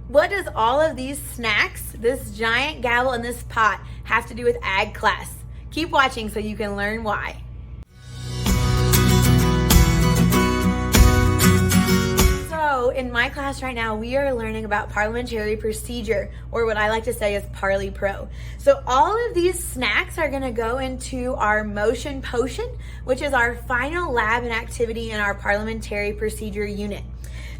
What does all of these snacks, this giant gavel and this pot, have to do with ag class? Keep watching so you can learn why. So in my class right now, we are learning about parliamentary procedure, or what I like to say is Parli Pro. So all of these snacks are gonna go into our motion potion, which is our final lab and activity in our parliamentary procedure unit.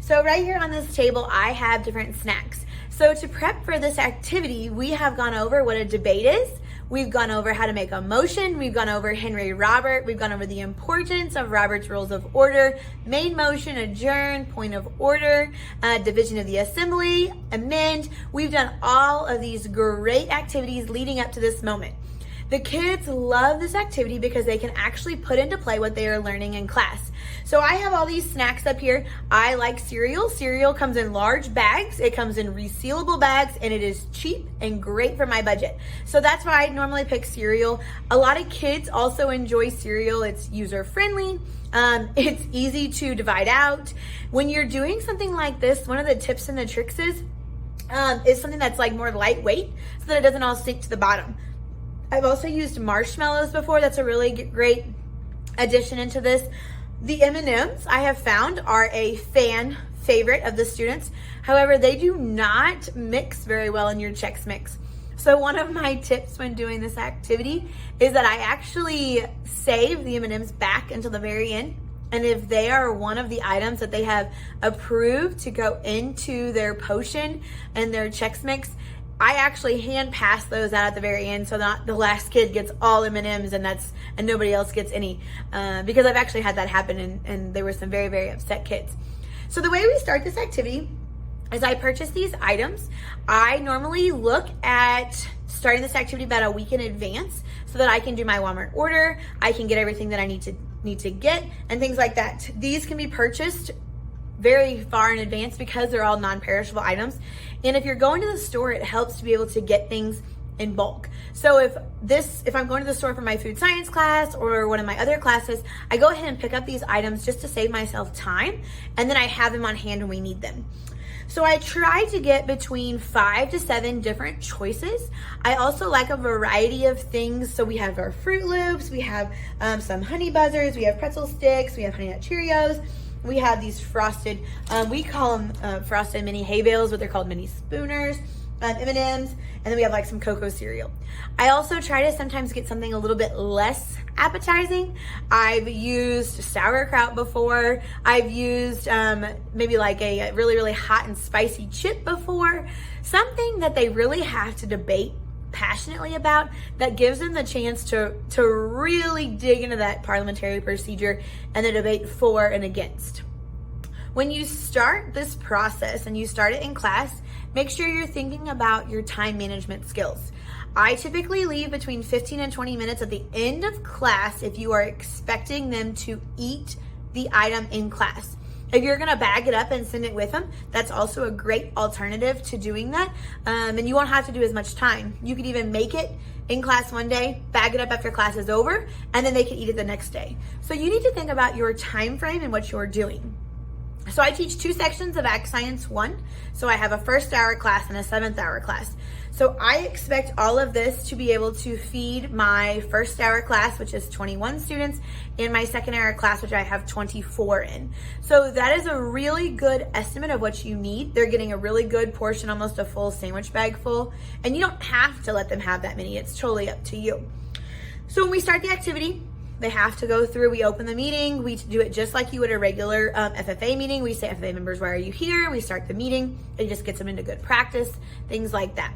So right here on this table, I have different snacks. So to prep for this activity, we have gone over what a debate is. We've gone over how to make a motion. We've gone over Henry Robert. We've gone over the importance of Robert's Rules of Order, main motion, adjourn, point of order, division of the assembly, amend. We've done all of these great activities leading up to this moment. The kids love this activity because they can actually put into play what they are learning in class. So I have all these snacks up here. I like cereal. Cereal comes in large bags. It comes in resealable bags, and it is cheap and great for my budget. So that's why I normally pick cereal. A lot of kids also enjoy cereal. It's user-friendly. It's easy to divide out. When you're doing something like this, one of the tips and the tricks is something that's like more lightweight so that it doesn't all sink to the bottom. I've also used marshmallows before. That's a really great addition into this. The M&Ms I have found are a fan favorite of the students. However, they do not mix very well in your Chex Mix. So one of my tips when doing this activity is that I actually save the M&Ms back until the very end. And if they are one of the items that they have approved to go into their potion and their Chex Mix, I actually hand pass those out at the very end so that the last kid gets all M&Ms and nobody else gets any, because I've actually had that happen and there were some very, very upset kids. So the way we start this activity is I purchase these items. I normally look at starting this activity about a week in advance so that I can do my Walmart order. I can get everything that I need to get and things like that. These can be purchased very far in advance because they're all non-perishable items. And if you're going to the store, it helps to be able to get things in bulk. So if I'm going to the store for my food science class or one of my other classes, I go ahead and pick up these items just to save myself time, and then I have them on hand when we need them. So I try to get between 5 to 7 different choices. I also like a variety of things. So we have our Fruit Loops, we have some Honey Buzzers, we have pretzel sticks, we have Honey Nut Cheerios. We have these frosted, we call them frosted mini hay bales, but they're called mini spooners, M&Ms, and then we have like some cocoa cereal. I also try to sometimes get something a little bit less appetizing. I've used sauerkraut before. I've used maybe like a really, really hot and spicy chip before. Something that they really have to debate passionately about that gives them the chance to really dig into that parliamentary procedure and the debate for and against. When you start this process and you start it in class, make sure you're thinking about your time management skills. I typically leave between 15 and 20 minutes at the end of class if you are expecting them to eat the item in class. If you're gonna bag it up and send it with them, that's also a great alternative to doing that. And you won't have to do as much time. You could even make it in class one day, bag it up after class is over, and then they can eat it the next day. So you need to think about your time frame and what you're doing. So I teach 2 sections of Ag Science 1. So I have a first hour class and a 7th hour class. So I expect all of this to be able to feed my first hour class, which is 21 students, and my second hour class, which I have 24 in. So that is a really good estimate of what you need. They're getting a really good portion, almost a full sandwich bag full, and you don't have to let them have that many. It's totally up to you. So when we start the activity, they have to go through, we open the meeting, we do it just like you would a regular FFA meeting. We say, FFA members, why are you here? We start the meeting. It just gets them into good practice, things like that.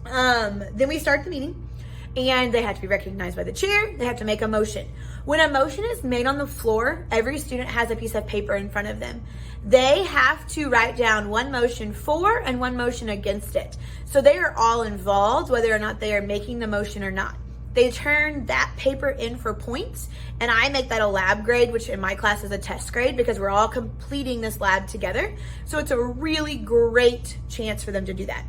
Then we start the meeting and they have to be recognized by the chair. They have to make a motion. When a motion is made on the floor, every student has a piece of paper in front of them. They have to write down one motion for and one motion against it. So they are all involved, whether or not they are making the motion or not. They turn that paper in for points, and I make that a lab grade, which in my class is a test grade because we're all completing this lab together. So it's a really great chance for them to do that.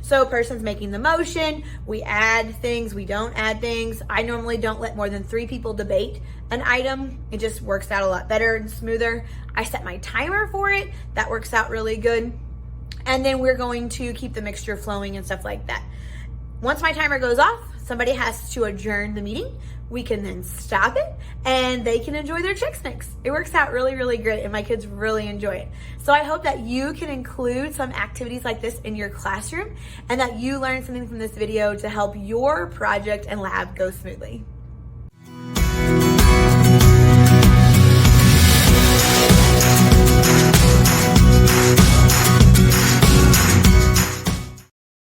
So a person's making the motion, we add things, we don't add things. I normally don't let more than 3 people debate an item. It just works out a lot better and smoother. I set my timer for it. That works out really good. and then we're going to keep the mixture flowing and stuff like that. Once my timer goes off, somebody has to adjourn the meeting. We can then stop it and they can enjoy their Chex Mix. It works out really, really great and my kids really enjoy it. So I hope that you can include some activities like this in your classroom and that you learn something from this video to help your project and lab go smoothly.